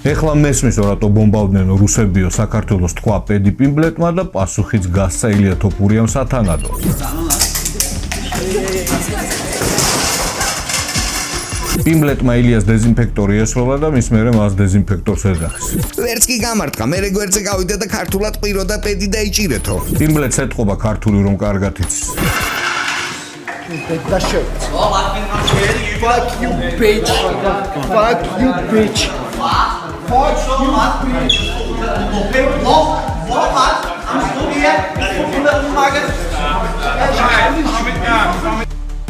ეხლა მესმის რატო ბომბავდნენ რუსებიო საქართველოს თქვა პედი პიმბლეტმა და პასუხიც გასცა ილია თოფურიამ სათანადო. პიმბლეტმა ილიას დეზინფექტორი ესროლა და მის მერე მას დეზინფექტორს ეძახის. ვერც კი გამარტყა, მერე გვერდზე გავიდა და ქართულად ყირო და პედი დაიჭირეთო. პიმბლეტს ეთყობა ქართული რომ კარგად იცის. That shirt. Oh, I've been on you. Fuck you, bitch. Fuck you, bitch. Fuck you, bitch. Okay, what? I'm still here.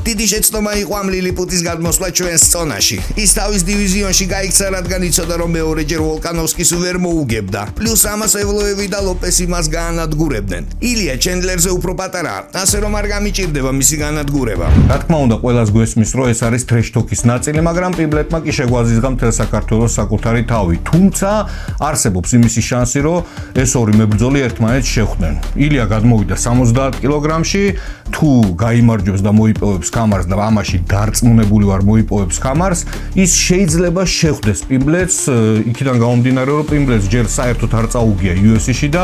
დიდი შეცდომა იყო ამ ლილიპუტის გადმოსვლა ჩვენს წონაში. ის თავის დივიზიონში გაიქცა, რადგან იცოდა რომ მეორეჯერ ვოლკანოვსკის ვერ მოუგებდა. პლუს ამას ევლოევი და ლოპესი მას გაანადგურებდნენ. ილია ჩენდლერზე უფრო პატარაა, ასე რომ არ გამიჭირდება მისი განადგურება. რა თქმა უნდა, ყველას გვესმის, რომ ეს არის ტრეშ-თოქის ნაწილი, მაგრამ პიმბლეტმა კი შეგვაზიზღა მთელ საქართველოს საკუთარი თავი. თუმცა არსებობს იმისი შანსი, რომ ეს ორი მებრძოლი ერთმანეთს შეხვდნენ. ილია გადმოვიდა 70 კილოგრამში, თუ გაიმარჯვებს და მოიპოვებს კამარს და ამაში დარწმუნებული ვარ მოიპოვებს კამარს, ის შეიძლება შეხვდეს პიმბლეტს, იქიდან გამომდინარე, რომ პიმბლეტს ჯერ საერთოდ არ წაუგია UFC-ში და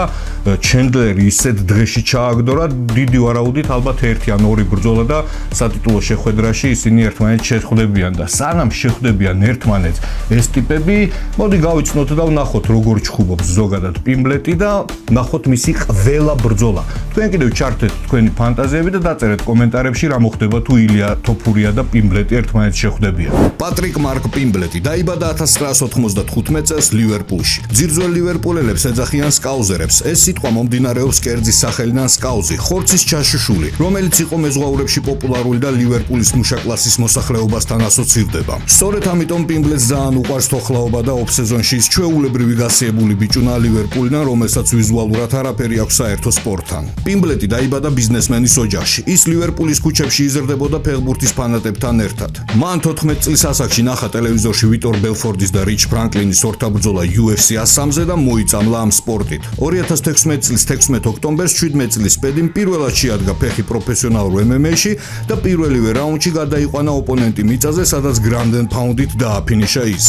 ჩენდლერი ისეთ დღეში ჩააგდო, დიდი ვარაუდით ალბათ ერთი ან ორი ბრძოლა და სატიტულო შეხვედრაში ისინი ერთმანეთს შეხვდებიან და სანამ შეხვდებიან ერთმანეთს ეს ტიპები, მოდი გავიცნოთ და ვნახოთ როგორ ჩხუბობს ზოგადად პიმბლეტი და ვნახოთ მისი ყველა ბრძოლა. თქვენ კიდევ ჩართეთ თქვენი ფანტაზიები და დაწერეთ კომენტარებში რა მოხდება თუ ილია თოფურია და პიმბლეტი ერთმანეთს შეხვდებიან. პატრიკ მარკ პიმბლეტი დაიბადა 1995 წელს ლივერპულში. ძირძველ ლივერპულელებს ეძახიან სკაუზერებს. ეს სიტყვა მომდინარეობს კერძის სახელიდან სკაუზი, ხორცის ჩაშუშული, რომელიც იყო მეზღვაურებში პოპულარული და ლივერპულის მუშაკლასის მოსახლეობასთან ასოცირდება. სწორედ ამიტომ პიმბლეტს ძალიან უყვარს თოხლაობა და ოფსეზონში ის ჩვეულებრივი გასიებული ბიჭუნა ლივერპულიდან, რომელსაც ვიზუალურად არაფერი აქვს საერთო სპორტთან. პიმბლეტი დაიბადა ბიზნესმენის ოჯახში. ის ლივერპულის ქუჩებში იზრდებოდა ფეხბურთის ფანატებთან ერთად. მან 14 წლის ასაკში ნახა ტელევიზორში ვიტორ ბელფორდის და რიჩ ფრანკლინის ორთაბრძოლა UFC 103-ზე და მოიწამლა ამ სპორტით. 2016 წლის 16 ოქტომბერს 17 წლის პედიმ პირველად შეადგა ფეხი პროფესიონალურ MMA-ში და პირველივე რაუნდში გადაიყვანა ოპონენტი მიწაზე, სადაც ground and pound-ით დააფინიშა ის.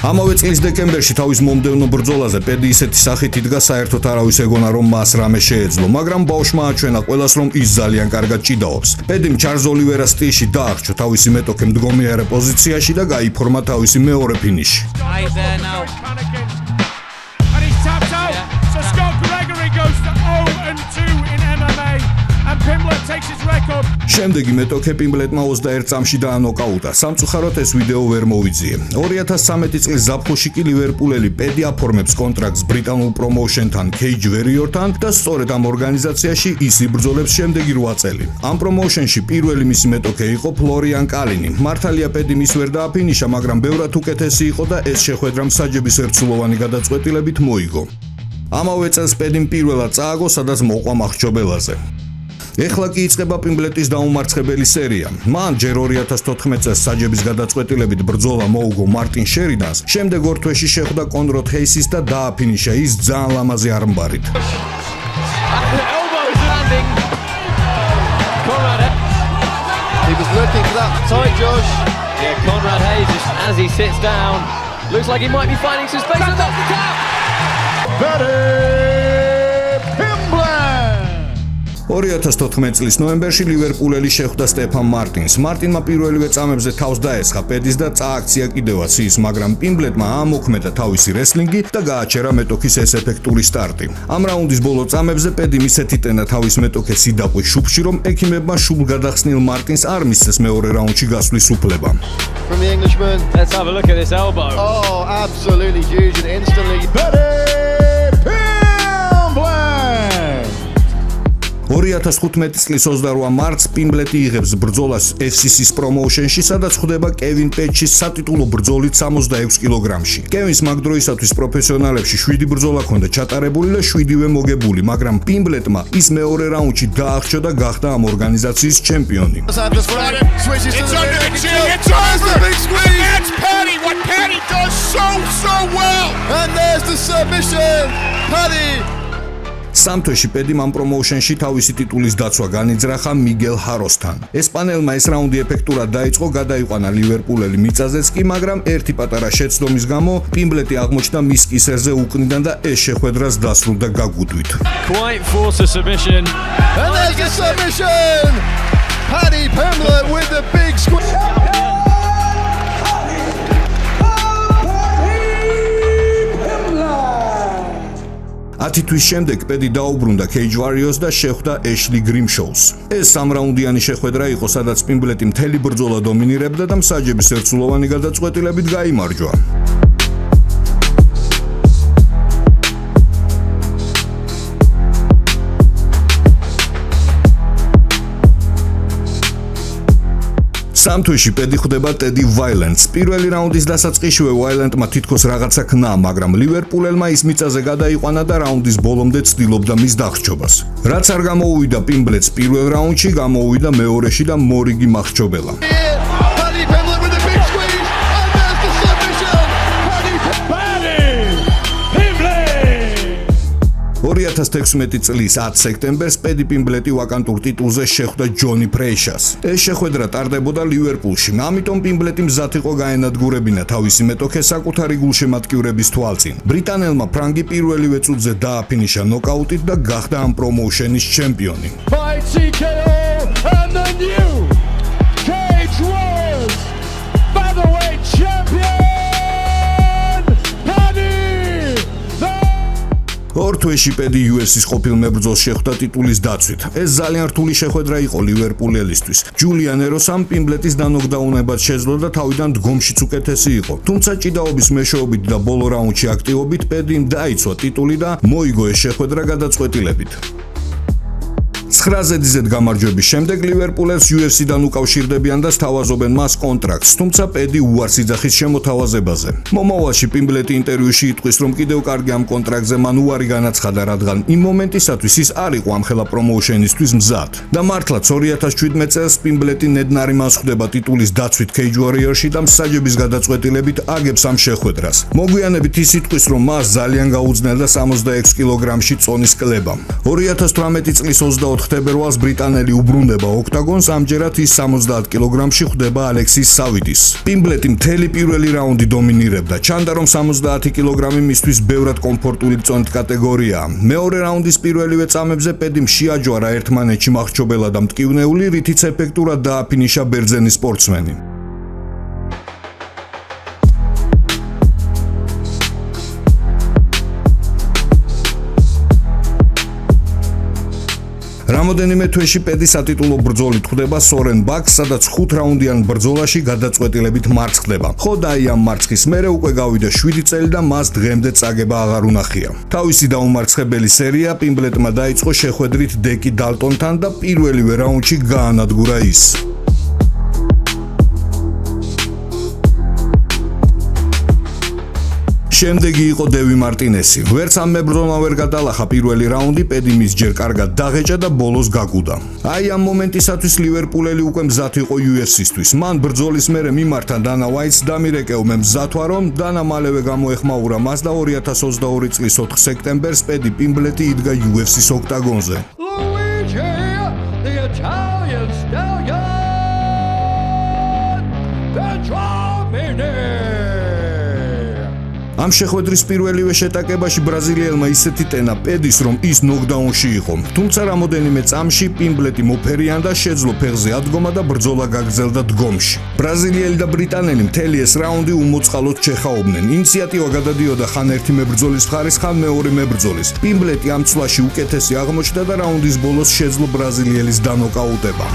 ამავე წლის დეკემბერში თავის მომდევნო ბრძოლაზე პედი ისეთი სახით იდგა, საერთოდ არავის ეგონა რომ მას რამე შეეძლო, მაგრამ ბავშვმა აჩვენა ყველას რომ ის ძალიან კარგად ჭიდაობს. პედიმ ჩარლზ ოლივერას სტილში დაახშო თავისი მეტოქე მდგომიარე პოზიციაში და გაიფორმა თავისი მეორე ფინიში. შემდეგი მეტოქე პიმბლეტმა 21 წამში დაანოკაუტა. სამწუხაროდ ეს ვიდეო ვერ მოვიძიე. 2013 წლის ზაფხულში კი ლივერპულელი პედი აფორმებს კონტრაქტს ბრიტანულ პრომოუშენთან Cage Warrior-თან და სწორედ ამ ორგანიზაციაში ის იბრძოლებს შემდეგი 8 წელი. ამ პრომოუშენში პირველი მისი მეტოქე იყო ფლორიან კალინი. მართალია პედი მის ვერ დააფინიშა, მაგრამ ბევრად უკეთესი იყო და ეს შეხვედრა მსაჯების ერთსულოვანი გადაწყვეტილებით მოიგო. ამავე წელს პედიმ პირველად წააგო, სადაც მოყვა მახრჩობელაზე. ეხლა კი იწყება პიმბლეტის დაუმარცხებელი სერია. მან ჯერ 2014 წელს საჯების გადაწყვეტილებით ბრძოლა მოუგო მარტინ შერიდანს, შემდეგ ორ თვეში შეხვდა კონრად ჰეისის და დააფინიშა ის ძალიან ლამაზი არმბარით. He was looking for that tight Josh. Yeah, Conrad Hayes as he sits down. Looks like he might be finding some space and that's the tap. Paddy Pimblett. 2014 წლის ნოემბერში ლივერპულელი შეხვდა სტეფან მარტინს. მარტინმა პირველივე წამებზე თავს დაესხა პედის და წააქცია კიდევაც ის, მაგრამ პიმბლეტმა ამოქმედა თავისი რესლინგი და გააჩერა მეტოქის ეს ეფექტური სტარტი. ამ რაუნდის ბოლო წამებზე პედიმ ისეთი ტენა თავის მეტოქეს იდაყვი შუბში, რომ ექიმებმა შუბლ გადახსნილ მარტინს არ მისცეს მეორე რაუნდში გასვლის უფლება. From the Englishman. Let's have a look at this elbow. Oh, absolutely huge and instantly. 2015 წლის 28 მარტს პიმბლეტი იღებს ბრძოლას FCC-ის პრომოუშენში, სადაც ხვდება კევინ პეიჯის სატიტულო ბრძოლით 66 კილოგრამში. კევინს მაგ დროისათვის პროფესიონალებში 7 ბრძოლა ჰქონდა ჩატარებული და 7-ვე მოგებული, მაგრამ პიმბლეტმა ის მეორე რაუნდში დაახშო და გახდა ამ ორგანიზაციის ჩემპიონი. It's under the chin. It turns the big squeeze. It's Paddy. Paddy does so well. And there's the submission. Paddy. სამთვეში პედიმ ამ პრომოუშენში თავისი ტიტულის დაცვა განიძრახა მიგელ ჰაროსთან. ესპანელმა ეს რაუნდი ეფექტურად დაიწყო, გადაიყვანა ლივერპულელი მიწაზეც კი, მაგრამ ერთი პატარა შეცდომის გამო პიმბლეტი აღმოჩნდა მის კისერზე უკნიდან და ეს შეხვედრას დასრულდა გაგუდვით. Quite forced a submission. And there's the submission. Paddy Pimblett with the big squeeze. 10 თვის შემდეგ პედი დაუბრუნდა Cage Warriors და შეხვდა Ashley Grimshaw-ს. ეს სამრაუნდიანი შეხვედრა იყო, სადაც პიმბლეტი მთელი ბრძოლა დომინირებდა და მსაჯების ერთსულოვანი გადაწყვეტილებით გაიმარჯვა. სამთვეში პედი ხვდება ტედი ვაილენტს. პირველი რაუნდის დასაწყისშივე ვაილენტმა თითქოს რაღაცა ქნა, მაგრამ ლივერპულელმა ის მიწაზე გადაიყვანა და რაუნდის ბოლომდე ცდილობდა მის დახრჩობას. რაც არ გამოუვიდა პიმბლეტს პირველ რაუნდში, გამოუვიდა მეორეში და მორიგი მახრჩობელა. Paddy Pimblett with the big squeeze. And there's the submission. Paddy Pimblett. 2016 წლის 10 სექტემბერს პედი პიმბლეტი ვაკანტურ ტიტულზე შეხვდა ჯონი ფრეიშას. ეს შეხვედრა ტარდებოდა ლივერპულში, ამიტომ პიმბლეტი მზად იყო გაენადგურებინა თავისი მეტოქე საკუთარი გულშემატკივრების თვალწინ. ბრიტანელმა ფრანგი პირველივე წუთზე დააფინიშა ნოკაუტით და გახდა ამ პრომოუშენის ჩემპიონი. By TKO and the new Cage Warriors featherweight champion Paddy. ორ თვეში პედი UFC-ს ყოფილ მებრძოლს შეხვდა ტიტულის დაცვით. ეს ძალიან რთული შეხვედრა იყო ლივერპულელისთვის. ჯულიან ეროსამ პიმბლეტის დანოკდაუნებად შეძლო და თავიდან დგომშიც უკეთესი იყო. თუმცა ჭიდაობის მეშვეობით და ბოლო რაუნდში აქტივობით პედიმ დაიცვა ტიტული და მოიგო ეს შეხვედრა გადაწყვეტილებით. 9 ზედიზედ გამარჯვების შემდეგ ლივერპულელს UFC-დან უკავშირდებიან და სთავაზობენ მას კონტრაქტს, თუმცა პედი უარს იძახის შემოთავაზებაზე. მომავალში პიმბლეტი ინტერვიუში იტყვის, რომ კიდევ კარგი ამ კონტრაქტზე მან უარი განაცხადა, რადგან იმ მომენტისათვის ის არ იყო ამხელა პრომოუშენისთვის მზად. და მართლაც 2017 წელს პიმბლეტი ნედნარი მას ხვდება ტიტულის დაცვით Cage Warriors-ში და მსაჯების გადაწყვეტილებით აგებს ამ შეხვედრას. მოგვიანებით ის იტყვის, რომ მას ძალიან გაუძნელდა 66 კილოგრამში წონის კლება. 2018 წლის 24 თებერვალს ბრიტანელი უბრუნდება ოქტაგონს, ამჯერად ის 70 კილოგრამში ხვდება ალექსის სავიდის. პიმბლეტი მთელი პირველი რაუნდი დომინირებდა. ჩანდა, რომ 70 კილოგრამი მისთვის ბევრად კომფორტული წონით კატეგორიაა. მეორე რაუნდის პირველივე წამებზე პედიმ შეაჯვარა ერთმანეთში მახრჩობელა და მტკივნეული, რითიც ეფექტურად დააფინიშა ბერძენი სპორტსმენი. რამოდენიმე თვეში პედი სატიტულო ბრძოლით ხვდება სორენ ბაქს, სადაც 5 რაუნდიან ბრძოლაში გადაწყვეტილებით მარცხდება. ხო და აი ამ მარცხის მერე უკვე გავიდა 7 წელი და მას დღემდე წაგება აღარ უნახია. თავისი დაუმარცხებელი სერია პიმბლეტმა დაიწყო შეხვედრით დეკი დალტონთან და პირველივე რაუნდში გაანადგურა ის. შემდეგი იყო დევი მარტინესი. ვერც ამ მებრძოლმა ვერ გადალახა პირველი რაუნდი, პედი მის ჯერ კარგად დაღეჭა და ბოლოს გაგუდა. აი ამ მომენტისათვის ლივერპულელი უკვე მზად იყო UFC-სთვის. მან ბრძოლის მერე მიმართა დანა ვაიტს და მირეკეუმე მზად ვარ, რომ დანა მალევე გამოეხმაურა მას და 2022 წლის 4 სექტემბერს პედი პიმბლეტი იდგა UFC-ს ოქტაგონზე. Luigi, the Italian stallion, Benjamin. ამ შეხვედრის პირველივე შეტაკებაში ბრაზილიელმა ისეთი ტენა პედის, რომ ის ნოკდაუნში იყო. თუმცა რამოდენიმე წამში პიმბლეტი მოფერიან და შეძლო ფეხზე ადგომა და ბრძოლა გაგრძელდა დგომში. ბრაზილიელი და ბრიტანელი მთელი ეს რაუნდი უმოწყალოდ ჩეხაობდნენ. ინიციატივა გადადიოდა ხან ერთი მებრძოლის მხარეს, ხან მეორე მებრძოლის. პიმბლეტი ამ წლაში უკეთესი აღმოჩნდა და რაუნდის ბოლოს შეძლო ბრაზილიელის დანოკაუტება.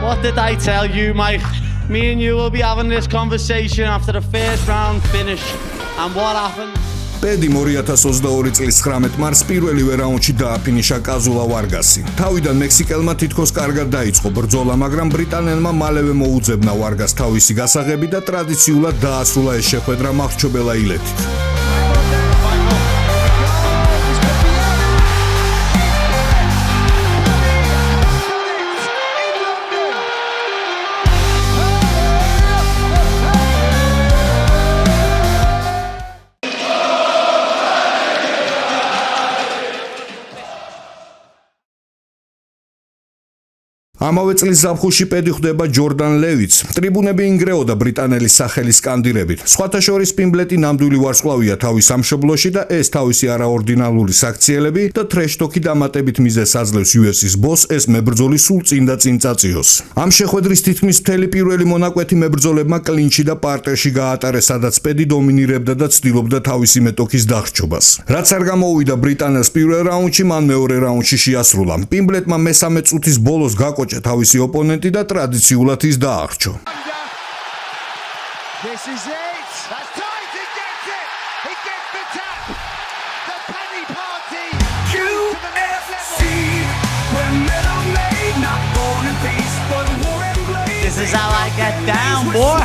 What did I tell you, Mike? Me and you will be having this conversation after the first round finish. And what happened? პედიმ 2022 წლის 19 მარტს პირველივე რაუნდში დააფინიშა კაზულა ვარგასი. თავიდან მექსიკელმა თითქოს კარგად დაიწყო ბრძოლა, მაგრამ ბრიტანელმა მალევე მოუძებნა ვარგას თავისი გასაღები და ტრადიციულად დაასრულა ეს შეხვედრა მახრჩობელა ილეთით. ამავე წლის ზაფხულში პედი ხვდება ჯორდან ლევიც. ტრიბუნები ინგრეოდა ბრიტანელის სახელის სკანდირებით. სხვათა შორის პიმბლეტი ნამდვილი ვარსკვლავია თავის სამშობლოში და ეს თავისი არაორდინალური საქციელები და ტრეშ-ტოკი დამატებით მიზეზს აძლევს UFC-ს ბოსს ეს მებრძოლი სულ წინ და წინ წაწიოს. ამ შეხვედრის თითქმის მთელი პირველი მონაკვეთი მებრძოლებმა კლინჩი და პარტერში გაატარეს, სადაც პედი დომინირებდა და ცდილობდა თავისი მეტოქის დახრჩობას. რაც არ გამოუვიდა ბრიტანელს პირველ რაუნდში, მან მეორე რაუნდში შეასრულა. პიმბლეტმა მესამე წუთის ბოლოს გაკოჭა თავისი ოპონენტი და ტრადიციულად ის დაახრჩო. This is it. That's tight. He gets it. He gets the tap. The penny party. UFC, we're metal made, not born in peace, but war and blade. This is how I get down, boy.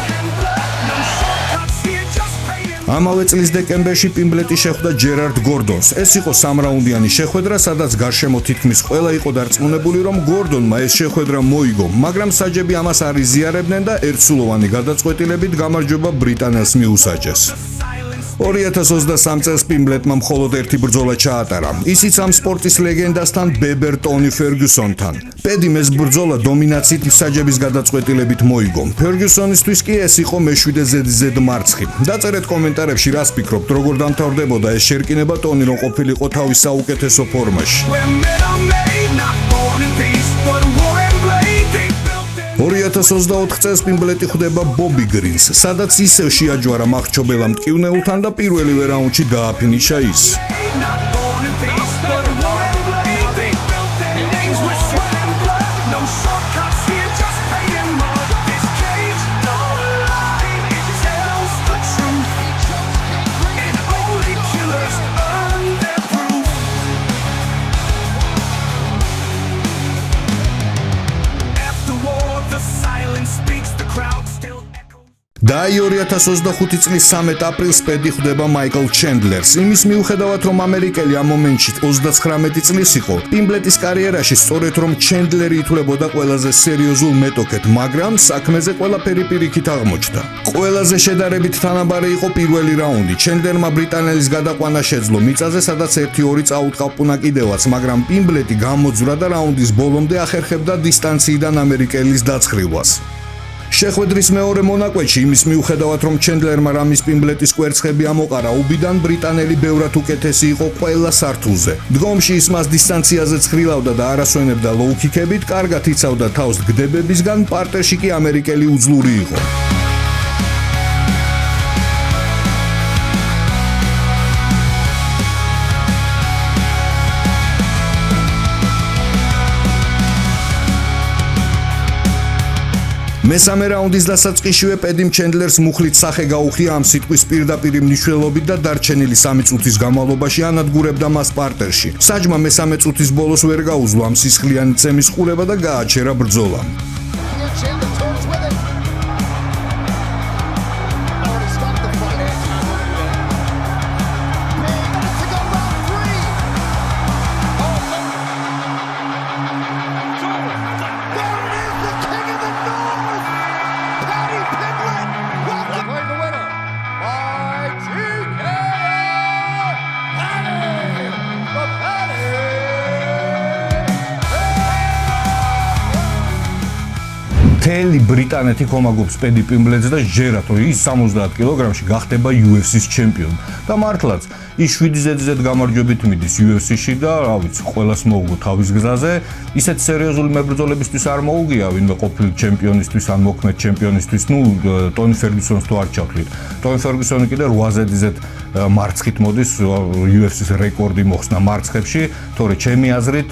No shortcuts here, just paying. ამავე წლის დეკემბერში პიმბლეტი შეხვდა ჯერარდ გორდონს. ეს იყო სამრაუნდიანი შეხვედრა, სადაც გარშემო თითქმის ყველა იყო დარწმუნებული, რომ გორდონმა ეს შეხვედრა მოიგო, მაგრამ საჯები ამას არ იზიარებდნენ და ერთსულოვანი გადაწყვეტილებით გამარჯვება ბრიტანელს მიუსაჯეს. 2023 წელს პიმბლეტმა მხოლოდ ერთი ბრძოლა ჩაატარა. ისიც ამ სპორტის ლეგენდასთან ბებერ ტონი ფერგიუსონთან. პედიმ ეს ბრძოლა დომინაციით მსაჯების გადაწყვეტილებით მოიგო. ფერგიუსონისთვის კი ეს იყო მე-7 ზედიზედ მარცხი. დაწერეთ კომენტარებში რას ფიქრობთ, როგორ დამთავრდებოდა ეს შერკინება ტონი რომ ყოფილიყო თავის საუკეთესო ფორმაში. We're metal made, not born in peace, but war and blade. They built it. 2024 წელს პიმბლეტი ხვდება ბობი გრინს, სადაც ისევ შეაჯვარა მახრჩობელა მტკივნეულთან და პირველივე რაუნდში დააფინიშა ის. Not born in peace, but war and blade. They built their names with sweat and blood. No shortcuts here, just paying more. This cage, no lie, it tells the truth. And only killers earn their proof. After war, the silence speaks, the crowd still echoes. დაი 2025 წლის 13 აპრილს პედი ხვდება მაიკლ ჩენდლერს. იმის მიუხედავად, რომ ამერიკელი ამ მომენტში 39 წლის იყო, პიმბლეტის კარიერაში სწორედ რომ ჩენდლერი ითვლებოდა ყველაზე სერიოზულ მეტოქედ, მაგრამ საქმეზე ყველაფერი პირიქით აღმოჩნდა. ყველაზე შედარებით თანაბარი იყო პირველი რაუნდი. ჩენდლერმა ბრიტანელის გადაყვანა შეძლო მიწაზე, სადაც 1-2 წაუტყავპუნა კიდევაც, მაგრამ პიმბლეტი გამოძვრა და რაუნდის ბოლომდე ახერხებდა დისტანციიდან ამერიკელის დაცხრილვას. შეხვედრის მეორე მონაკვეთში იმის მიუხედავად რომ ჩენდლერმა რამის პიმბლეტის კვერცხები ამოყარა, უბიდან ბრიტანელი ბევრად უკეთესი იყო ყველა სართულზე. დგომში ის მას დისტანციაზე ცხრილავდა და არასვენებდა ლოუ-ქიკებით, კარგად იცავდა თავს გდებებისგან, პარტერში კი ამერიკელი უძლური იყო. მესამე რაუნდის დასაწყისშივე პედიმ ჩენდლერს მუხლით სახე გაუხია ამ სიტყვის პირდაპირი მნიშვნელობით და დარჩენილი 3 წუთის განმავლობაში ანადგურებდა მას პარტერში. საჯმა მესამე წუთის ბოლოს ვერ გაუძლო ამ სისხლიანი წემის ყურება და გააჩერა ბრძოლა. მთელი ბრიტანეთი ხომაგობს პედი პიმბლეტს და ჯერათ რომ ის 70 კილოგრამში გახდება UFC-ს ჩემპიონი. და მართლაც ის 7 ზედიზედ გამარჯვებით მიდის UFC-ში და რა ვიცი, ყველას მოუგო თავის გზაზე. ისეთ სერიოზული მებრძოლებისთვის არ მოუგია ვინმე ყოფილი ჩემპიონისთვის ან მოქმედ ჩემპიონისთვის, ტონი ფერგიუსონს თუ არ ჩავთვლით. ტონი ფერგიუსონი კიდე 8 ზედიზედ მარცხით მოდის UFC-ს რეკორდი მოხსნა მარცხებში, თორე ჩემი აზრით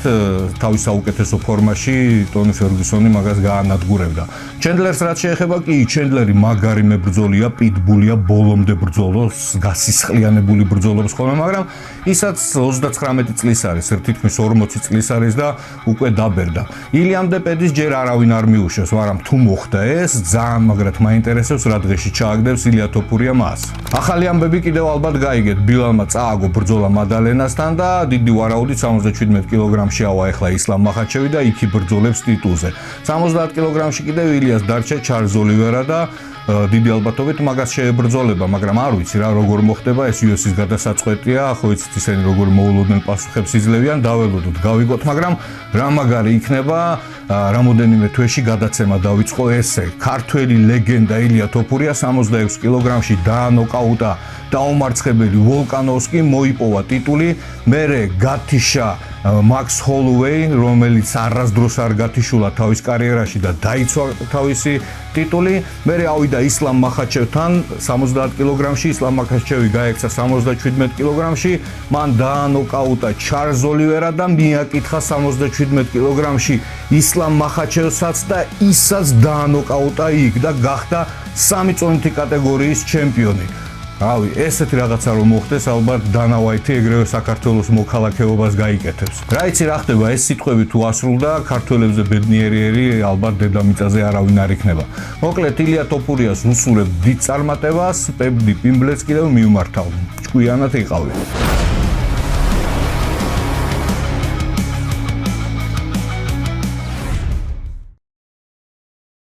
თავის საუკეთესო ფორმაში ტონი ფერგუსონი მაგას გაანადგურებდა. ჩენდლერს რაც შეეხება კი ჩენდლერი მაგარი მებრძოლია, პიტბულია, ბოლომდე ბრძოლობს, გასისხლიანებული ბრძოლობს ხოლმე, მაგრამ ისაც 39 წლის არის, თითქმის 40 წლის არის და უკვე დაბერდა. ილიამ დებედის ჯერ არავინ არ მიუშვეს, მაგრამ თუ მოხდა ეს, ძალიან მაგრად მაინტერესებს რა დღეში ჩააგდებს ილია თოფურია მას. ახალი ამბები კიდევ ალბათ გაიგეთ, ბილალმა წააგო ბრძოლა მადალენასთან და დიდი ვარაუდით 77 კილოგრამში ავა ახლა ისლამ მახაჩევი და იქი ბრძოლებს ტიტულზე. 70 კილოგრამში კიდევ ილიას დარჩა ჩარლზ ოლივერა და დიდი ალბათობით მაგას შეებრძოლება, მაგრამ არ ვიცი რა როგორ მოხდება, ეს UFC-ს გადასაწყვეტია, ხო იცით ისინი როგორ მოულოდნელ პასუხებს იძლევიან, დაველოდოთ, გავიგოთ, მაგრამ რა მაგარი იქნება, რამოდენიმე თვეში გადაცემა დავიწყო ესე. ქართველი ლეგენდა ილია თოფურია 66 კილოგრამში დაანოკაუტა დაუმარცხებელი ვოლკანოვსკი, მოიპოვა ტიტული, მერე გათიშა მაქს ჰოლუეი, რომელიც არასდროს არ გათიშულა თავის კარიერაში და დაიცვა თავისი ტიტული, მერე ავიდა ისლამ მახაჩევთან 70 კილოგრამში, ისლამ მახაჩევი გაექცა 77 კილოგრამში, მან დაანოკაუტა ჩარლზ ოლივერა და მიაკითხა 77 კილოგრამში ისლამ მახაჩევსაც და ისაც დაანოკაუტა იქ და გახდა 3 წონითი კატეგორიის ჩემპიონი. რავი, ესეთი რაღაცა რომ მოხდეს, ალბათ დანა ვაითი ეგრევე საქართველოს მოქალაქეობას გაიკეთებს. რა იცი რა ხდება, ეს სიტყვები თუ ასრულდა, ქართველებზე ბედნიერი ალბათ დედამიწაზე არავინ არ იქნება. მოკლედ ილია თოფურიას უსურებ დიდ წარმატებას, პეპ დი პიმბლეც კიდევ მიუმართავ. ჭკვიანად იყავი.